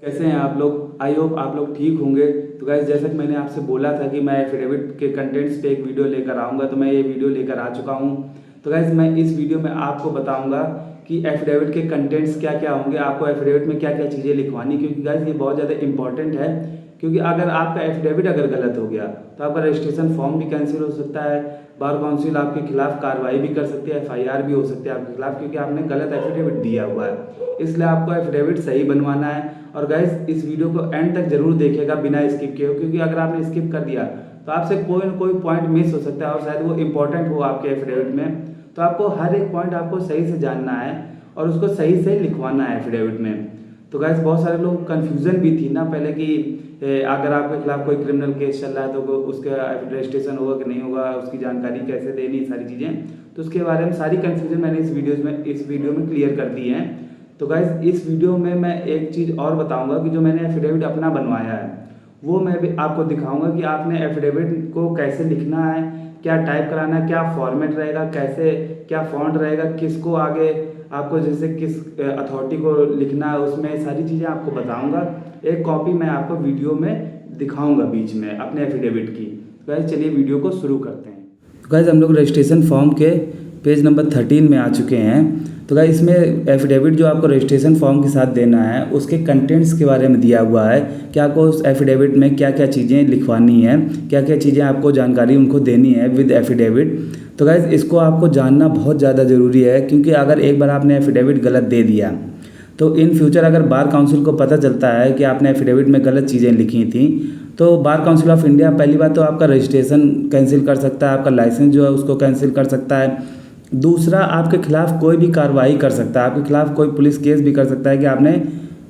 कैसे हैं आप लोग? आई होप आप लोग ठीक होंगे। तो गाइस, जैसा कि मैंने आपसे बोला था कि मैं एफिडेविट के कंटेंट्स पे एक वीडियो लेकर आऊँगा, तो मैं ये वीडियो लेकर आ चुका हूँ। तो गाइस, मैं इस वीडियो में आपको बताऊँगा कि एफिडेविट के कंटेंट्स क्या क्या होंगे, आपको एफिडेविट में क्या क्या चीज़ें लिखवानी, क्योंकि गाइस ये बहुत ज़्यादा इंपॉर्टेंट है। क्योंकि अगर आपका एफिडेविट अगर गलत हो गया तो आपका रजिस्ट्रेशन फॉर्म भी कैंसिल हो सकता है, बार काउंसिल आपके खिलाफ कार्रवाई भी कर सकती है, एफआईआर भी हो सकती है आपके खिलाफ, क्योंकि आपने गलत एफिडेविट दिया हुआ है। इसलिए आपको एफिडेविट सही बनवाना है। और गाइस, इस वीडियो को एंड तक जरूर देखिएगा बिना स्किप किए, क्योंकि अगर आपने स्किप कर दिया तो आपसे कोई ना कोई पॉइंट मिस हो सकता है और शायद वो इंपॉर्टेंट हो आपके एफिडेविट में। तो आपको हर एक पॉइंट आपको सही से जानना है और उसको सही से लिखवाना है एफिडेविट में। तो गाइस, बहुत सारे लोग कंफ्यूजन भी थी ना पहले कि अगर आपके खिलाफ कोई क्रिमिनल केस चल रहा है तो उसका रजिस्ट्रेशन होगा कि नहीं होगा, उसकी जानकारी कैसे देनी, सारी चीज़ें। तो उसके बारे में सारी कंफ्यूजन मैंने इस वीडियो में क्लियर कर दी है। तो गाइस, इस वीडियो में मैं एक चीज़ और बताऊंगा कि जो मैंने एफिडेविट अपना बनवाया है वो मैं भी आपको दिखाऊंगा कि आपने एफिडेविट को कैसे लिखना है, क्या टाइप कराना है, क्या फॉर्मेट रहेगा, कैसे क्या फॉन्ट रहेगा, किसको आगे आपको जैसे किस अथॉरिटी को लिखना है, उसमें सारी चीज़ें आपको बताऊंगा। एक कॉपी मैं आपको वीडियो में दिखाऊंगा बीच में अपने एफिडेविट की। तो गाइस, चलिए वीडियो को शुरू करते हैं। तो गाइस, हम लोग रजिस्ट्रेशन फॉर्म के पेज नंबर 13 में आ चुके हैं। तो गाइस, इसमें एफिडेविट जो आपको रजिस्ट्रेशन फॉर्म के साथ देना है उसके कंटेंट्स के बारे में दिया हुआ है कि आपको उस एफिडेविट में क्या क्या चीज़ें लिखवानी है, क्या क्या चीज़ें आपको जानकारी उनको देनी है विद एफिडेविट। तो गाइस, इसको आपको जानना बहुत ज़्यादा ज़रूरी है, क्योंकि अगर एक बार आपने एफिडेविट गलत दे दिया तो इन फ्यूचर अगर बार काउंसिल को पता चलता है कि आपने एफिडेविट में गलत चीज़ें लिखी थी तो बार काउंसिल ऑफ इंडिया पहली बात तो आपका रजिस्ट्रेशन कैंसिल कर सकता है, आपका लाइसेंस जो है उसको कैंसिल कर सकता है। दूसरा, आपके खिलाफ कोई भी कार्रवाई कर सकता है, आपके खिलाफ कोई पुलिस केस भी कर सकता है कि आपने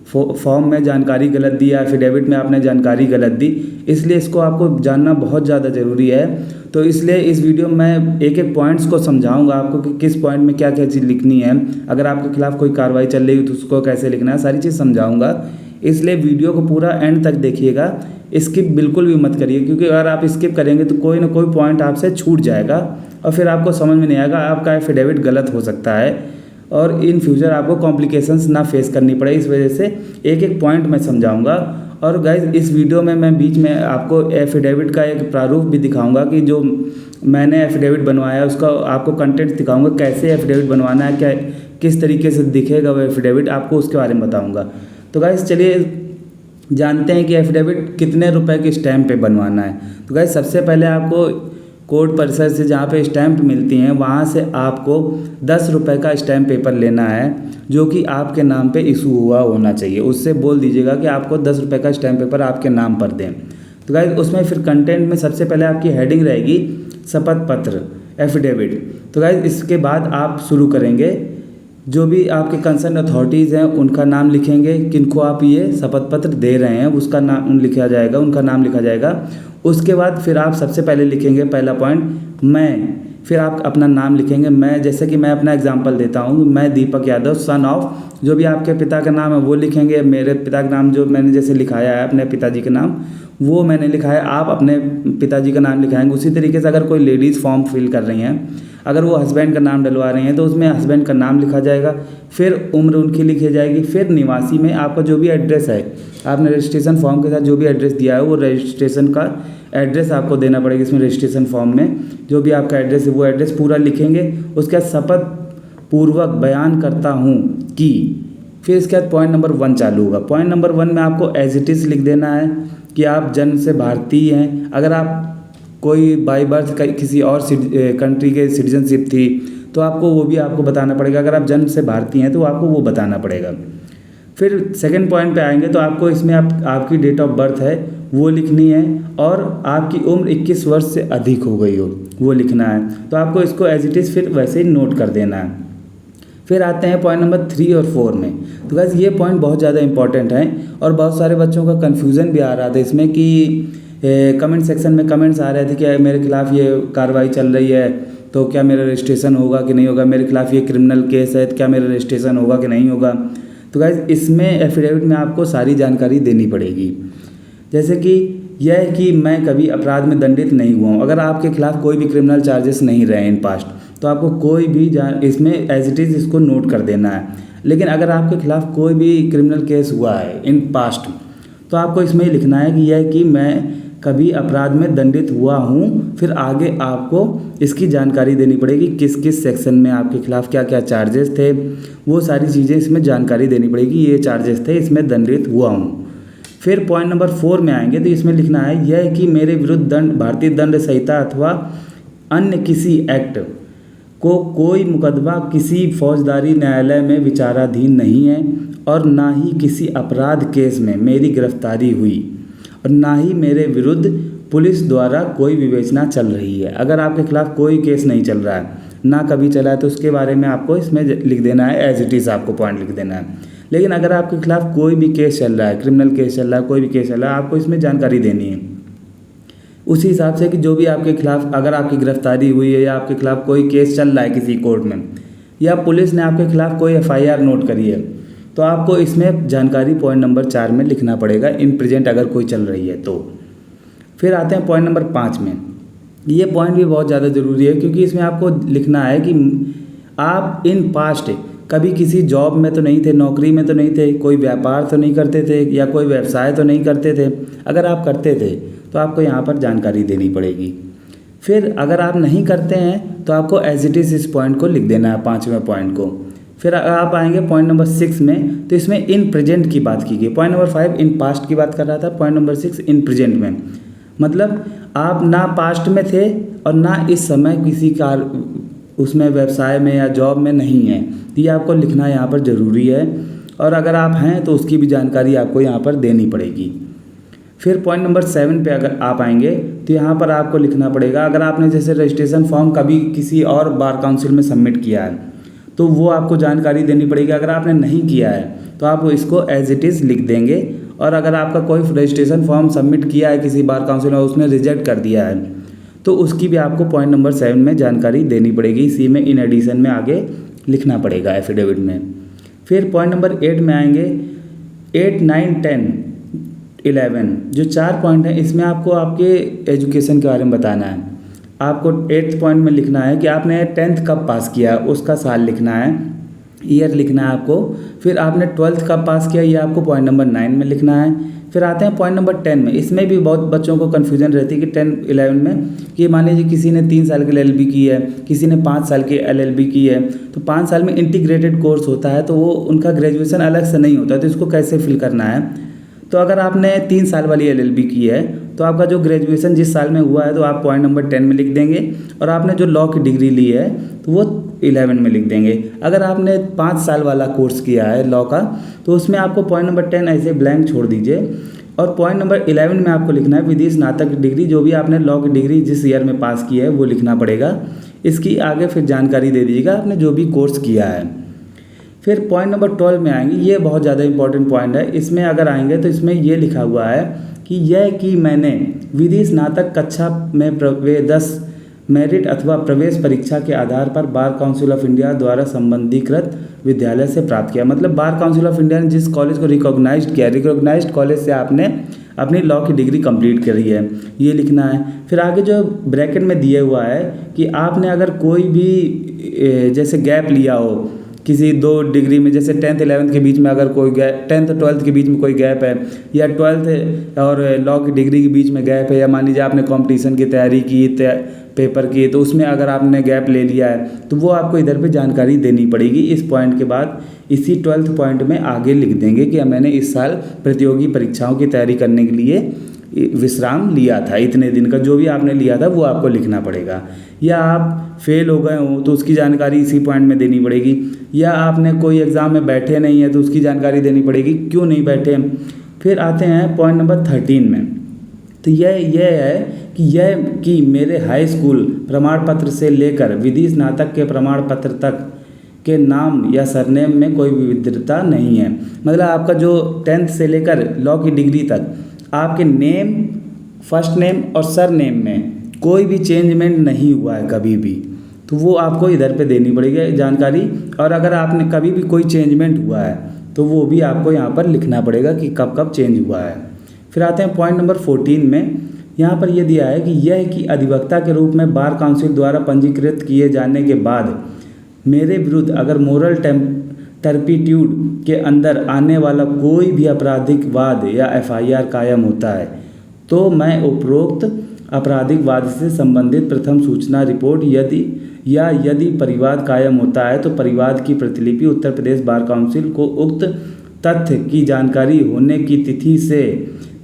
फॉर्म में जानकारी गलत दी या एफिडेविट में आपने जानकारी गलत दी। इसलिए इसको आपको जानना बहुत ज़्यादा ज़रूरी है। तो इसलिए इस वीडियो में मैं एक एक पॉइंट्स को समझाऊंगा आपको कि किस पॉइंट में क्या क्या चीज़ लिखनी है, अगर आपके खिलाफ कोई कार्रवाई चल रही है तो उसको कैसे लिखना है, सारी चीज़ समझाऊंगा। इसलिए वीडियो को पूरा एंड तक देखिएगा, स्किप बिल्कुल भी मत करिए, क्योंकि अगर आप स्किप करेंगे तो कोई ना कोई पॉइंट आपसे छूट जाएगा और फिर आपको समझ में नहीं आएगा, आपका एफिडेविट गलत हो सकता है और इन फ्यूचर आपको कॉम्प्लिकेशंस ना फेस करनी पड़े। इस वजह से एक एक पॉइंट मैं समझाऊंगा। और गाइज, इस वीडियो में मैं बीच में आपको एफिडेविट का एक प्रारूप भी दिखाऊंगा कि जो मैंने एफिडेविट बनवाया उसका आपको कंटेंट दिखाऊंगा, कैसे एफिडेविट बनवाना है, क्या किस तरीके से दिखेगा वो एफिडेविट, आपको उसके बारे में बताऊँगा। तो गाइज, चलिए जानते हैं कि एफिडेविट कितने रुपए के स्टैम्प पे बनवाना है। तो गाइज, सबसे पहले आपको कोर्ट परिसर से जहाँ पे स्टैम्प मिलती हैं वहाँ से आपको 10 रुपये का स्टैम्प पेपर लेना है, जो कि आपके नाम पे इशू हुआ होना चाहिए। उससे बोल दीजिएगा कि आपको 10 रुपये का स्टैम्प पेपर आपके नाम पर दें। तो गाइज, उसमें फिर कंटेंट में सबसे पहले आपकी हेडिंग रहेगी शपथ पत्र एफिडेविट। तो गाइज, इसके बाद आप शुरू करेंगे, जो भी आपके कंसर्न अथॉरिटीज़ हैं उनका नाम लिखेंगे, किनको आप ये शपथ पत्र दे रहे हैं उसका नाम लिखा जाएगा, उनका नाम लिखा जाएगा। उसके बाद फिर आप सबसे पहले लिखेंगे पहला पॉइंट मैं, फिर आप अपना नाम लिखेंगे। मैं, जैसे कि मैं अपना एग्जांपल देता हूँ, मैं दीपक यादव सन ऑफ, जो भी आपके पिता का नाम है वो लिखेंगे। मेरे पिता का नाम जो मैंने जैसे लिखाया है अपने पिताजी का नाम वो मैंने लिखा है, आप अपने पिताजी का नाम लिखाएंगे। उसी तरीके से अगर कोई लेडीज़ फॉर्म फिल कर रही हैं, अगर वो हस्बैंड का नाम डलवा रही हैं तो उसमें हस्बैंड का नाम लिखा जाएगा, फिर उम्र उनकी लिखी जाएगी, फिर निवासी में आपका जो भी एड्रेस है, आपने रजिस्ट्रेशन फॉर्म के साथ जो भी एड्रेस दिया है वो रजिस्ट्रेशन का एड्रेस आपको देना पड़ेगा। इसमें रजिस्ट्रेशन फॉर्म में जो भी आपका एड्रेस है वो एड्रेस पूरा लिखेंगे। उसके बाद शपथ पूर्वक बयान करता हूँ कि, फिर इसके बाद पॉइंट नंबर 1 चालू होगा। पॉइंट नंबर 1 में आपको एज इट इज़ लिख देना है कि आप जन्म से भारतीय हैं। अगर आप कोई बाई बर्थ किसी और कंट्री के सिटीजनशिप थी तो आपको वो भी आपको बताना पड़ेगा। अगर आप जन्म से भारतीय हैं तो आपको वो बताना पड़ेगा। फिर सेकंड पॉइंट पे आएंगे तो आपको इसमें आपकी डेट ऑफ बर्थ है वो लिखनी है और आपकी उम्र 21 वर्ष से अधिक हो गई हो वो लिखना है। तो आपको इसको एज इट इज़ फिर वैसे ही नोट कर देना है। फिर आते हैं पॉइंट नंबर 3 और 4 में। तो गाइस, ये पॉइंट बहुत ज़्यादा इंपॉर्टेंट हैं और बहुत सारे बच्चों का कन्फ्यूज़न भी आ रहा था इसमें कि कमेंट सेक्शन में कमेंट्स आ रहे थे कि मेरे खिलाफ़ ये कार्रवाई चल रही है तो क्या मेरा रजिस्ट्रेशन होगा कि नहीं होगा, मेरे खिलाफ़ ये क्रिमिनल केस है तो क्या मेरा रजिस्ट्रेशन होगा कि नहीं होगा। तो गाइस, इसमें एफिडेविट में आपको सारी जानकारी देनी पड़ेगी, जैसे कि यह है कि मैं कभी अपराध में दंडित नहीं हुआ हूँ। अगर आपके खिलाफ़ कोई भी क्रिमिनल चार्जेस नहीं रहे इन पास्ट तो आपको कोई भी इसमें एज इट इज़ इसको नोट कर देना है। लेकिन अगर आपके खिलाफ़ कोई भी क्रिमिनल केस हुआ है इन पास्ट, तो आपको इसमें ही लिखना है कि यह कि मैं कभी अपराध में दंडित हुआ हूँ। फिर आगे आपको इसकी जानकारी देनी पड़ेगी, किस किस सेक्शन में आपके खिलाफ़ क्या क्या चार्जेस थे, वो सारी चीज़ें इसमें जानकारी देनी पड़ेगी। ये चार्जेस थे, इसमें दंडित हुआ हूँ। फिर पॉइंट नंबर 4 में आएंगे तो इसमें लिखना है यह कि मेरे विरुद्ध भारतीय दंड संहिता अथवा अन्य किसी एक्ट को कोई मुकदमा किसी फौजदारी न्यायालय में विचाराधीन नहीं है, और ना ही किसी अपराध केस में मेरी गिरफ्तारी हुई, और ना ही मेरे विरुद्ध पुलिस द्वारा कोई विवेचना चल रही है। अगर आपके खिलाफ़ कोई केस नहीं चल रहा है, ना कभी चला है, तो उसके बारे में आपको इसमें लिख देना है, एज इट इज़ आपको पॉइंट लिख देना है। लेकिन अगर आपके खिलाफ़ कोई भी केस चल रहा है, क्रिमिनल केस चल रहा है, कोई भी केस चल रहा है, आपको इसमें जानकारी देनी है उसी हिसाब से कि जो भी आपके खिलाफ़, अगर आपकी गिरफ्तारी हुई है या आपके खिलाफ़ कोई केस चल रहा है किसी कोर्ट में, या पुलिस ने आपके खिलाफ़ कोई FIR नोट करी है, तो आपको इसमें जानकारी पॉइंट नंबर 4 में लिखना पड़ेगा, इन प्रेजेंट अगर कोई चल रही है तो। फिर आते हैं पॉइंट नंबर 5 में। ये पॉइंट भी बहुत ज़्यादा ज़रूरी है, क्योंकि इसमें आपको लिखना है कि आप इन पास्ट कभी किसी जॉब में तो नहीं थे, नौकरी में तो नहीं थे, कोई व्यापार तो नहीं करते थे, या कोई व्यवसाय तो नहीं करते थे। अगर आप करते थे तो आपको यहाँ पर जानकारी देनी पड़ेगी। फिर अगर आप नहीं करते हैं तो आपको एज इट इज़ इस पॉइंट को लिख देना है, 5वें पॉइंट को। फिर आप आएंगे पॉइंट नंबर 6 में, तो इसमें इन प्रेजेंट की बात की गई। पॉइंट नंबर 5 इन पास्ट की बात कर रहा था, पॉइंट नंबर 6 इन प्रेजेंट में, मतलब आप ना पास्ट में थे और ना इस समय किसी उसमें व्यवसाय में या जॉब में नहीं है। ये आपको लिखना यहाँ पर ज़रूरी है, और अगर आप हैं तो उसकी भी जानकारी आपको यहाँ पर देनी पड़ेगी। फिर पॉइंट नंबर 7 पे अगर आप आएंगे तो यहाँ पर आपको लिखना पड़ेगा, अगर आपने जैसे रजिस्ट्रेशन फॉर्म कभी किसी और बार काउंसिल में सबमिट किया है तो वो आपको जानकारी देनी पड़ेगी। अगर आपने नहीं किया है तो आप इसको एज इट इज़ लिख देंगे, और अगर आपका कोई रजिस्ट्रेशन फॉर्म सबमिट किया है किसी बार काउंसिल में, उसने रिजेक्ट कर दिया है, तो उसकी भी आपको पॉइंट नंबर 7 में जानकारी देनी पड़ेगी। इसी में इन एडिशन में आगे लिखना पड़ेगा एफिडेविट में। फिर पॉइंट नंबर 8 में आएंगे, 8, 9, 10, 11 जो 4 पॉइंट हैं, इसमें आपको आपके एजुकेशन के बारे में बताना है। आपको 8th पॉइंट में लिखना है कि आपने 10th कब पास किया, उसका साल लिखना है, ईयर लिखना है आपको। फिर आपने 12th कब पास किया, ये आपको पॉइंट नंबर 9 में लिखना है। फिर आते हैं पॉइंट नंबर 10 में। इसमें भी बहुत बच्चों को कन्फ्यूजन रहती है कि 10, 11 में कि मान लीजिए किसी ने 3 साल की LLB की है, किसी ने 5 साल की LLB की है, तो 5 साल में इंटीग्रेटेड कोर्स होता है, तो वो उनका ग्रेजुएशन अलग से नहीं होता, तो इसको कैसे फिल करना है। तो अगर आपने 3 साल वाली LLB की है तो आपका जो ग्रेजुएशन जिस साल में हुआ है तो आप पॉइंट नंबर 10 में लिख देंगे, और आपने जो लॉ की डिग्री ली है तो वो 11 में लिख देंगे। अगर आपने 5 साल वाला कोर्स किया है लॉ का, तो उसमें आपको पॉइंट नंबर 10 ऐसे ब्लैंक छोड़ दीजिए, और पॉइंट नंबर 11 में आपको लिखना है विधि स्नातक डिग्री, जो भी आपने लॉ की डिग्री जिस ईयर में पास की है वो लिखना पड़ेगा। इसकी आगे फिर जानकारी दे दीजिएगा आपने जो भी कोर्स किया है। फिर पॉइंट नंबर 12 में आएंगे, ये बहुत ज़्यादा इंपॉर्टेंट पॉइंट है। इसमें अगर आएंगे तो इसमें ये लिखा हुआ है कि यह कि मैंने विधि स्नातक कक्षा में प्रवेश मेरिट अथवा प्रवेश परीक्षा के आधार पर बार काउंसिल ऑफ इंडिया द्वारा संबंधीकृत विद्यालय से प्राप्त किया। मतलब बार काउंसिल ऑफ इंडिया ने जिस कॉलेज को रिकॉग्नाइज्ड किया, रिकॉग्नाइज्ड कॉलेज से आपने अपनी लॉ की डिग्री कंप्लीट करी है, ये लिखना है। फिर आगे जो ब्रैकेट में दिया हुआ है कि आपने अगर कोई भी जैसे गैप लिया हो किसी 2 डिग्री में, जैसे 10th 11th के बीच में अगर कोई गैप, 10th 12th के बीच में कोई गैप है, या 12th और लॉ की डिग्री के बीच में गैप है, या मान लीजिए आपने कंपटीशन की तैयारी की, पेपर की, तो उसमें अगर आपने गैप ले लिया है तो वो आपको इधर पे जानकारी देनी पड़ेगी। इस पॉइंट के बाद इसी 12th पॉइंट में आगे लिख देंगे कि मैंने इस साल प्रतियोगी परीक्षाओं की तैयारी करने के लिए विश्राम लिया था, इतने दिन का जो भी आपने लिया था वो आपको लिखना पड़ेगा। या आप फेल हो गए हो तो उसकी जानकारी इसी पॉइंट में देनी पड़ेगी, या आपने कोई एग्ज़ाम में बैठे नहीं है तो उसकी जानकारी देनी पड़ेगी, क्यों नहीं बैठे। फिर आते हैं पॉइंट नंबर 13 में, तो यह है कि मेरे हाई स्कूल प्रमाण पत्र से लेकर विधि स्नातक के प्रमाण पत्र तक के नाम या सरनेम में कोई विविधता नहीं है। मतलब आपका जो 10th से लेकर लॉ की डिग्री तक आपके नेम, फर्स्ट नेम और सर नेम में कोई भी चेंजमेंट नहीं हुआ है कभी भी, तो वो आपको इधर पे देनी पड़ेगी जानकारी। और अगर आपने कभी भी कोई चेंजमेंट हुआ है तो वो भी आपको यहाँ पर लिखना पड़ेगा कि कब कब चेंज हुआ है। फिर आते हैं पॉइंट नंबर 14 में। यहाँ पर यह दिया है कि यह कि अधिवक्ता के रूप में बार काउंसिल द्वारा पंजीकृत किए जाने के बाद मेरे विरुद्ध अगर मोरल टर्पीट्यूड के अंदर आने वाला कोई भी आपराधिक वाद या एफआईआर कायम होता है तो मैं उपरोक्त आपराधिक वाद से संबंधित प्रथम सूचना रिपोर्ट यदि परिवाद कायम होता है तो परिवाद की प्रतिलिपि उत्तर प्रदेश बार काउंसिल को उक्त तथ्य की जानकारी होने की तिथि से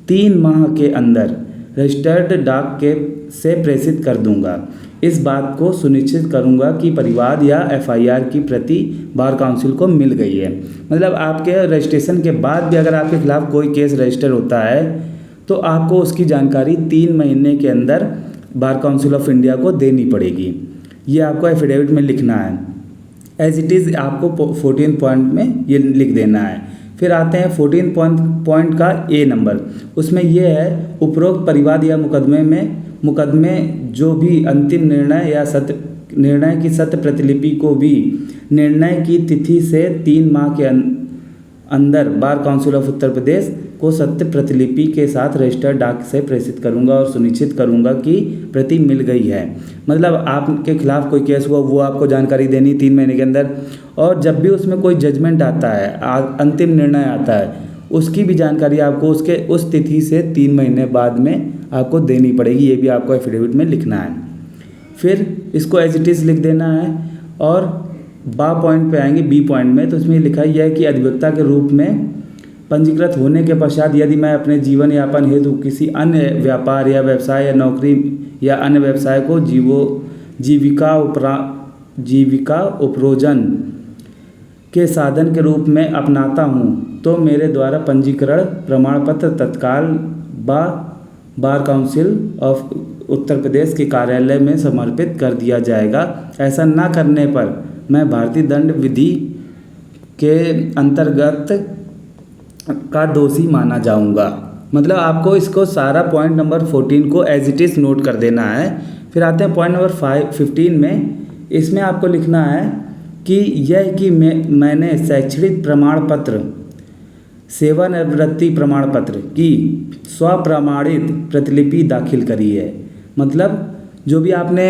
3 माह के अंदर रजिस्टर्ड डाक के से प्रेषित कर दूंगा। इस बात को सुनिश्चित करूंगा कि परिवाद या एफआईआर की प्रति बार काउंसिल को मिल गई है। मतलब आपके रजिस्ट्रेशन के बाद भी अगर आपके खिलाफ कोई केस रजिस्टर होता है तो आपको उसकी जानकारी 3 महीने के अंदर बार काउंसिल ऑफ इंडिया को देनी पड़ेगी। ये आपको एफिडेविट में लिखना है। एज इट इज़ आपको 14 पॉइंट में ये लिख देना है। फिर आते हैं 14 पॉइंट का ए नंबर। उसमें ये है उपरोक्त परिवाद या मुकदमे जो भी अंतिम निर्णय या निर्णय की सत्य प्रतिलिपि को भी निर्णय की तिथि से 3 माह के अंदर bar council of Uttar Pradesh को सत्य प्रतिलिपि के साथ रजिस्टर्ड डाक से प्रेषित करूंगा और सुनिश्चित करूंगा कि प्रति मिल गई है। मतलब आपके खिलाफ कोई केस हुआ वो आपको जानकारी देनी 3 महीने के अंदर, और जब भी उसमें कोई जजमेंट आता है, अंतिम निर्णय आता है, उसकी भी जानकारी आपको उस तिथि से 3 महीने बाद में आपको देनी पड़ेगी। ये भी आपको एफिडेविट में लिखना है। फिर इसको एज इट इज़ लिख देना है। और पॉइंट पे आएंगे बी पॉइंट में, तो इसमें लिखा ही है कि अधिवक्ता के रूप में पंजीकृत होने के पश्चात यदि मैं अपने जीवन यापन हेतु किसी अन्य व्यापार या व्यवसाय या नौकरी या अन्य व्यवसाय को जीविका उपरोजन के साधन के रूप में अपनाता हूँ तो मेरे द्वारा पंजीकरण प्रमाण पत्र तत्काल bar council of Uttar Pradesh के कार्यालय में समर्पित कर दिया जाएगा। ऐसा ना करने पर मैं भारतीय दंड विधि के अंतर्गत का दोषी माना जाऊंगा। मतलब आपको इसको सारा पॉइंट नंबर 14 को एज इट इज़ नोट कर देना है। फिर आते हैं पॉइंट नंबर 15 में। इसमें आपको लिखना है कि यह कि मैंने शैक्षणिक प्रमाण पत्र, सेवानिवृत्ति प्रमाण पत्र की स्वप्रमाणित प्रतिलिपि दाखिल करी है। मतलब जो भी आपने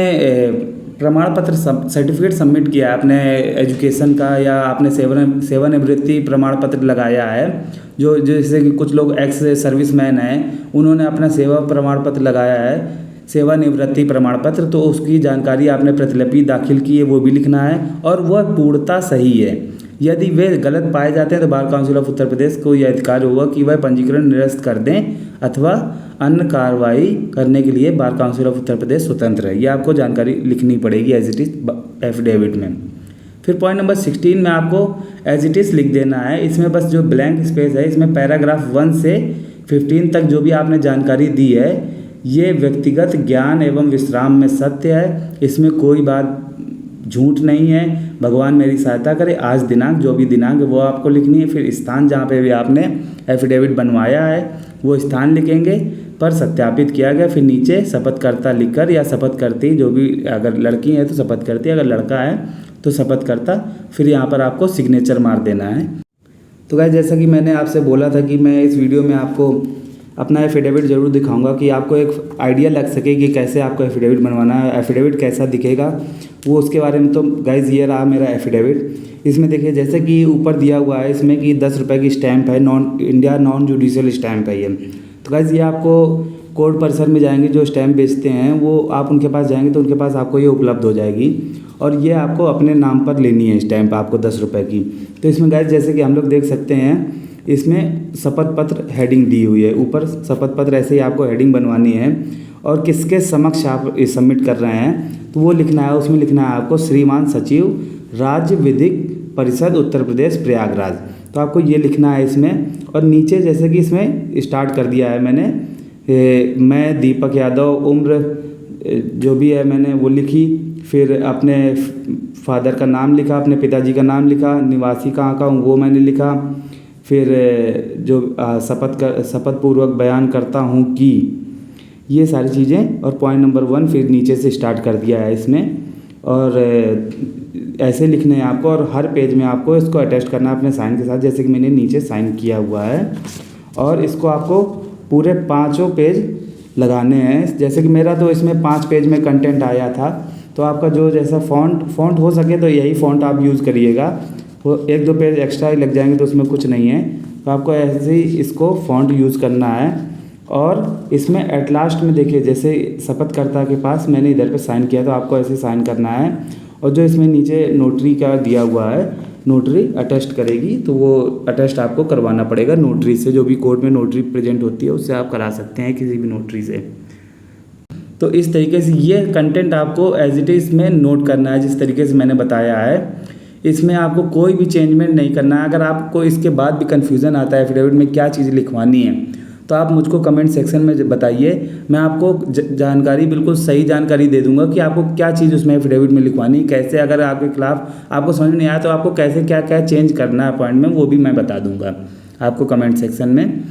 प्रमाण पत्र सर्टिफिकेट सबमिट किया है अपने एजुकेशन का, या आपने सेवानिवृत्ति प्रमाण पत्र लगाया है, जो जैसे कि कुछ लोग एक्स सर्विसमैन हैं, उन्होंने अपना सेवा प्रमाण पत्र लगाया है, सेवानिवृत्ति प्रमाण पत्र, तो उसकी जानकारी आपने प्रतिलिपि दाखिल की है, वो भी लिखना है। और वह पूर्णतः सही है। यदि वे गलत पाए जाते हैं तो bar council of Uttar Pradesh को यह अधिकार होगा कि वह पंजीकरण निरस्त कर दें अथवा अन्य कार्रवाई करने के लिए bar council of Uttar Pradesh स्वतंत्र है। यह आपको जानकारी लिखनी पड़ेगी एज इट इज एफिडेविट में। फिर पॉइंट नंबर 16 में आपको एज इट इज़ लिख देना है। इसमें बस जो ब्लैंक स्पेस है, इसमें पैराग्राफ 1 से 15 तक जो भी आपने जानकारी दी है, ये व्यक्तिगत ज्ञान एवं विश्राम में सत्य है। इसमें कोई बात झूठ नहीं है। भगवान मेरी सहायता करे। आज दिनांक, जो भी दिनांक है वो आपको लिखनी है। फिर स्थान जहाँ पे भी आपने एफिडेविट बनवाया है वो स्थान लिखेंगे, पर सत्यापित किया गया। फिर नीचे शपथकर्ता लिखकर, या शपथकर्ती, जो भी, अगर लड़की है तो शपथकर्ती, अगर लड़का है तो शपथकर्ता, फिर यहाँ पर आपको सिग्नेचर मार देना है। तो गाइस, जैसा कि मैंने आपसे बोला था कि मैं इस वीडियो में आपको अपना एफिडेविट ज़रूर दिखाऊंगा कि आपको एक आइडिया लग सके कि कैसे आपको एफिडेविट बनवाना है, एफिडेविट कैसा दिखेगा वो उसके बारे में। तो गाइज़, ये रहा मेरा एफिडेविट। इसमें देखिए, जैसे कि ऊपर दिया हुआ है इसमें कि 10 रुपये की स्टैंप है, इंडिया नॉन जुडिशियल स्टैंप है ये। तो गाइज़, ये आपको कोर्ट परिसर में जाएंगे, जो स्टैंप बेचते हैं वो, आप उनके पास जाएंगे तो उनके पास आपको ये उपलब्ध हो जाएगी। और ये आपको अपने नाम पर लेनी है स्टैंप, आपको 10 रुपये की। तो इसमें गाइज़, जैसे कि हम लोग देख सकते हैं, इसमें शपथ पत्र हेडिंग दी हुई है। ऊपर शपथ पत्र ऐसे ही आपको हेडिंग बनवानी है। और किसके समक्ष आप सबमिट कर रहे हैं तो वो लिखना है। उसमें लिखना है आपको श्रीमान सचिव राज्य विधिक परिषद उत्तर प्रदेश प्रयागराज। तो आपको ये लिखना है इसमें। और नीचे जैसे कि इसमें स्टार्ट कर दिया है मैंने, मैं दीपक यादव, उम्र जो भी है मैंने वो लिखी। फिर अपने फादर का नाम लिखा, अपने पिताजी का नाम लिखा, निवासी कहाँ का हूँ वो मैंने लिखा। फिर जो शपथ पूर्वक बयान करता हूँ कि, ये सारी चीज़ें। और पॉइंट नंबर 1 फिर नीचे से स्टार्ट कर दिया है इसमें। और ऐसे लिखने हैं आपको। और हर पेज में आपको इसको अटैच करना है अपने साइन के साथ, जैसे कि मैंने नीचे साइन किया हुआ है। और इसको आपको पूरे 5 पेज लगाने हैं। जैसे कि मेरा तो इसमें 5 पेज में कंटेंट आया था, तो आपका जो जैसा फ़ॉन्ट हो सके तो यही फ़ॉन्ट आप यूज़ करिएगा। वो 1-2 पेज एक्स्ट्रा ही लग जाएंगे तो उसमें कुछ नहीं है। तो आपको ऐसे ही इसको फ़ॉन्ट यूज़ करना है। और इसमें एट लास्ट में देखिए, जैसे शपथकर्ता के पास मैंने इधर पे साइन किया तो आपको ऐसे साइन करना है। और जो इसमें नीचे नोटरी का दिया हुआ है, नोटरी अटेस्ट करेगी, तो वो अटेस्ट आपको करवाना पड़ेगा नोटरी से। जो भी कोर्ट में नोटरी प्रेजेंट होती है उससे आप करा सकते हैं, किसी भी नोटरी से। तो इस तरीके से ये कंटेंट आपको एज इट इज़ में नोट करना है, जिस तरीके से मैंने बताया है। इसमें आपको कोई भी चेंजमेंट नहीं करना है। अगर आपको इसके बाद भी कन्फ्यूज़न आता है एफिडेविट में क्या चीज़ लिखवानी है, तो आप मुझको कमेंट सेक्शन में बताइए। मैं आपको जानकारी, बिल्कुल सही जानकारी दे दूंगा कि आपको क्या चीज़ उसमें एफिडेविट में लिखवानी, कैसे, अगर आपके खिलाफ आपको समझ नहीं आया तो आपको कैसे क्या क्या चेंज करना है पॉइंट में, वो भी मैं बता दूंगा आपको कमेंट सेक्शन में।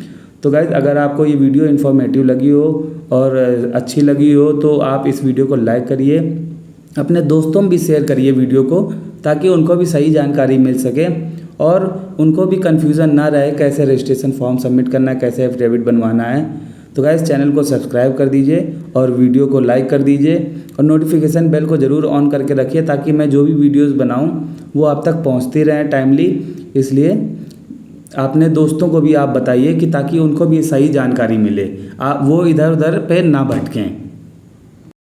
तो गाइज़, अगर आपको ये वीडियो इन्फॉर्मेटिव लगी हो और अच्छी लगी हो तो आप इस वीडियो को लाइक करिए, अपने दोस्तों में भी शेयर करिए वीडियो को, ताकि उनको भी सही जानकारी मिल सके और उनको भी कन्फ्यूज़न ना रहे कैसे रजिस्ट्रेशन फॉर्म सबमिट करना है, कैसे एफिडेविट बनवाना है। तो गाइस, चैनल को सब्सक्राइब कर दीजिए और वीडियो को लाइक कर दीजिए और नोटिफिकेशन बेल को ज़रूर ऑन करके रखिए, ताकि मैं जो भी वीडियोस बनाऊं वो आप तक पहुंचती रहें टाइमली। इसलिए अपने दोस्तों को भी आप बताइए कि ताकि उनको भी सही जानकारी मिले, वो इधर उधर पे ना भटकें।